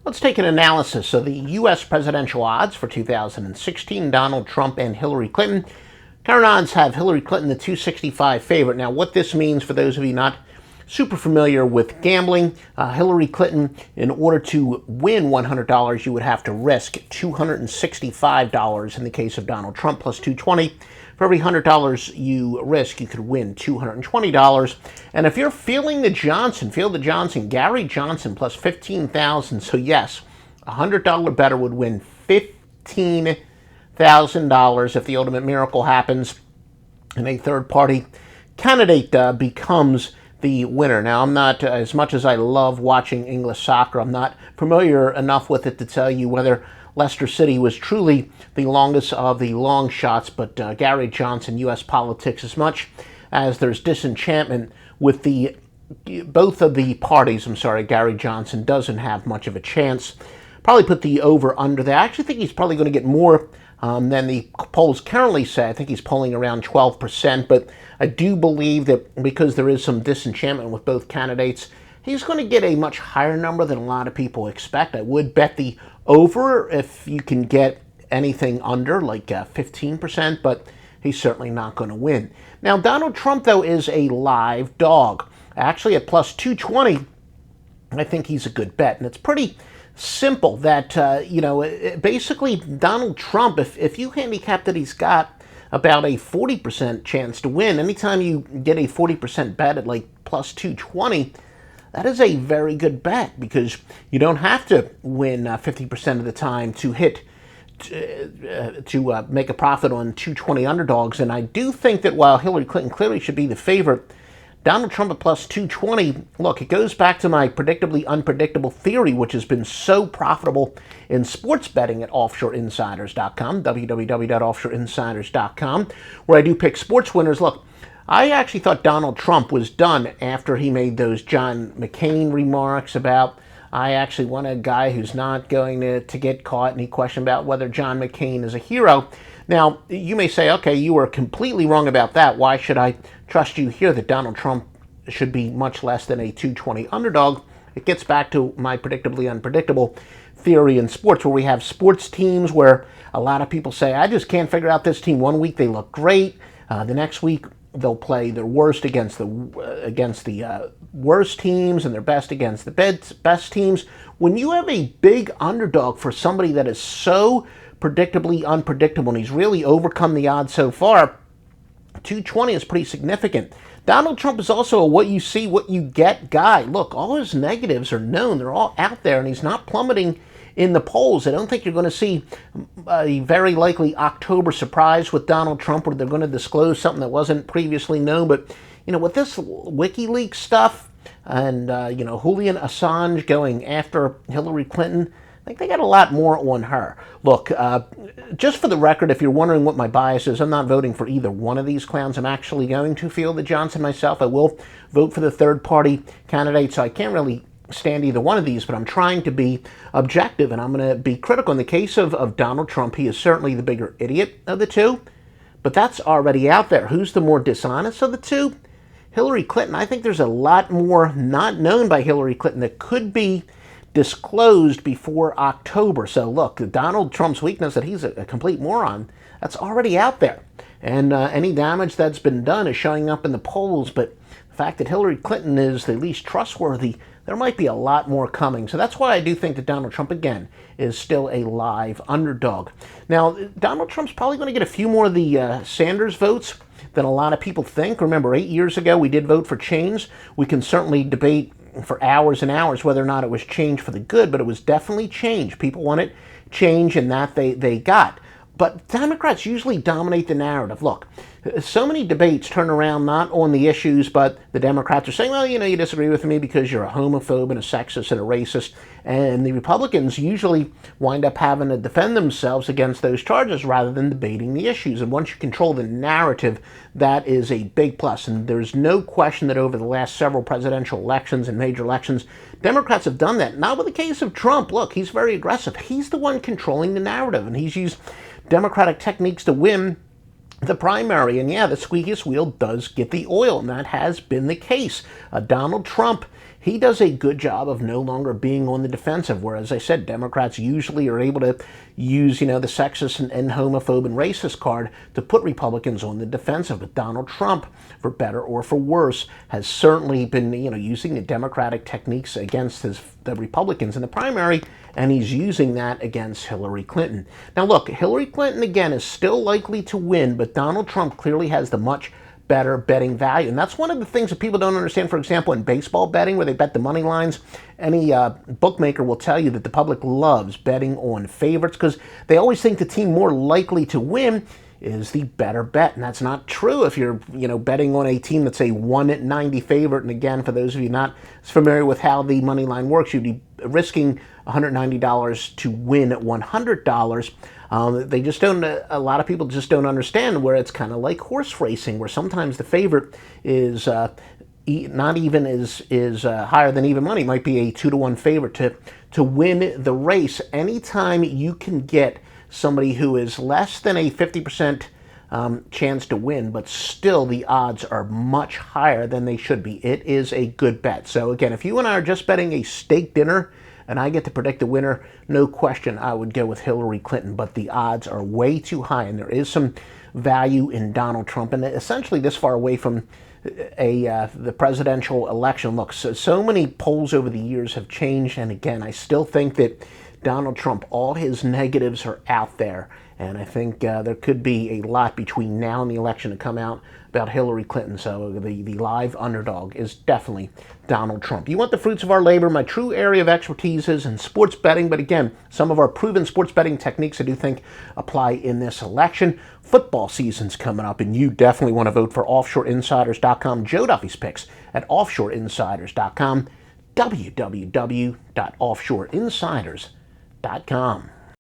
Let's take an analysis of the U.S. presidential odds for 2016, Donald Trump and Hillary Clinton. Current odds have Hillary Clinton the 265 favorite. Now, what this means for those of you not super familiar with gambling, Hillary Clinton, in order to win $100, you would have to risk $265 in the case of Donald Trump, plus $220. For every $100 you risk, you could win $220. And if you're feeling the Johnson, Gary Johnson plus 15,000. So yes, a $100 better would win $15,000 if the ultimate miracle happens and a third-party candidate becomes the winner. Now, I'm not, as much as I love watching English soccer, I'm not familiar enough with it to tell you whether Leicester City was truly the longest of the long shots, but Gary Johnson, U.S. politics, as much as there's disenchantment with both of the parties, Gary Johnson doesn't have much of a chance. Probably put the over under there. I actually think he's probably going to get more than the polls currently say. I think he's polling around 12%, but I do believe that because there is some disenchantment with both candidates, he's going to get a much higher number than a lot of people expect. I would bet the over if you can get anything under, like 15%, but he's certainly not going to win. Now, Donald Trump, though, is a live dog. Actually, at plus 220, I think he's a good bet. And it's pretty simple that, basically Donald Trump, if you handicap that he's got about a 40% chance to win, anytime you get a 40% bet at like plus 220, that is a very good bet because you don't have to win 50% of the time to make a profit on 220 underdogs. And I do think that while Hillary Clinton clearly should be the favorite, Donald Trump at plus 220, look, it goes back to my predictably unpredictable theory, which has been so profitable in sports betting at offshoreinsiders.com, www.offshoreinsiders.com, where I do pick sports winners. Look, I actually thought Donald Trump was done after he made those John McCain remarks about, I actually want a guy who's not going to get caught, and he questioned about whether John McCain is a hero. Now, you may say, okay, you were completely wrong about that. Why should I trust you here that Donald Trump should be much less than a 220 underdog? It gets back to my predictably unpredictable theory in sports, where we have sports teams where a lot of people say, I just can't figure out this team. One week they look great. The next week they'll play their worst against the worst teams and their best against the best teams. When you have a big underdog for somebody that is so predictably unpredictable, and he's really overcome the odds so far, 220 is pretty significant. Donald Trump is also a what you see, what you get guy. Look, all his negatives are known. They're all out there, and he's not plummeting in the polls. I don't think you're going to see a very likely October surprise with Donald Trump, where they're going to disclose something that wasn't previously known. But, with this WikiLeaks stuff and, Julian Assange going after Hillary Clinton, I think they got a lot more on her. Look, just for the record, if you're wondering what my bias is, I'm not voting for either one of these clowns. I'm actually going to field the Johnson myself. I will vote for the third-party candidate, so I can't really stand either one of these, but I'm trying to be objective, and I'm going to be critical. In the case of Donald Trump, he is certainly the bigger idiot of the two, but that's already out there. Who's the more dishonest of the two? Hillary Clinton. I think there's a lot more not known by Hillary Clinton that could be disclosed before October. So look, Donald Trump's weakness, that he's a complete moron, that's already out there. And any damage that's been done is showing up in the polls. But the fact that Hillary Clinton is the least trustworthy, there might be a lot more coming. So that's why I do think that Donald Trump, again, is still a live underdog. Now, Donald Trump's probably going to get a few more of the Sanders votes than a lot of people think. Remember, 8 years ago, we did vote for change. We can certainly debate for hours and hours whether or not it was change for the good, but it was definitely change. People wanted change, and that they got. But Democrats usually dominate the narrative. Look, so many debates turn around not on the issues, but the Democrats are saying, well, you disagree with me because you're a homophobe and a sexist and a racist. And the Republicans usually wind up having to defend themselves against those charges rather than debating the issues. And once you control the narrative, that is a big plus. And there's no question that over the last several presidential elections and major elections, Democrats have done that. Not with the case of Trump. Look, he's very aggressive. He's the one controlling the narrative, and he's used Democratic techniques to win the primary. And yeah, the squeakiest wheel does get the oil, and that has been the case. Donald Trump, he does a good job of no longer being on the defensive, where, as I said, Democrats usually are able to use, the sexist and homophobe and racist card to put Republicans on the defensive. But Donald Trump, for better or for worse, has certainly been, using the Democratic techniques against the Republicans in the primary, and he's using that against Hillary Clinton. Now, look, Hillary Clinton, again, is still likely to win, but Donald Trump clearly has the much better betting value. And that's one of the things that people don't understand. For example, in baseball betting, where they bet the money lines, any bookmaker will tell you that the public loves betting on favorites because they always think the team more likely to win is the better bet. And that's not true if you're, betting on a team that's a 1-90 favorite. And again, for those of you not familiar with how the money line works, you'd be risking $190 to win at $100. They just don't. A lot of people just don't understand where it's kind of like horse racing, where sometimes the favorite is not even is higher than even money. It might be a 2-to-1 favorite to win the race. Anytime you can get somebody who is less than a 50% chance to win, but still the odds are much higher than they should be, it is a good bet. So again, if you and I are just betting a steak dinner and I get to predict the winner, no question I would go with Hillary Clinton, but the odds are way too high, and there is some value in Donald Trump, and essentially this far away from the presidential election. Look, so many polls over the years have changed, and again, I still think that Donald Trump, all his negatives are out there, and I think there could be a lot between now and the election to come out about Hillary Clinton. So the live underdog is definitely Donald Trump. You want the fruits of our labor? My true area of expertise is in sports betting, but again, some of our proven sports betting techniques I do think apply in this election. Football season's coming up, and you definitely want to vote for OffshoreInsiders.com. Joe Duffy's picks at OffshoreInsiders.com. www.offshoreinsiders.com.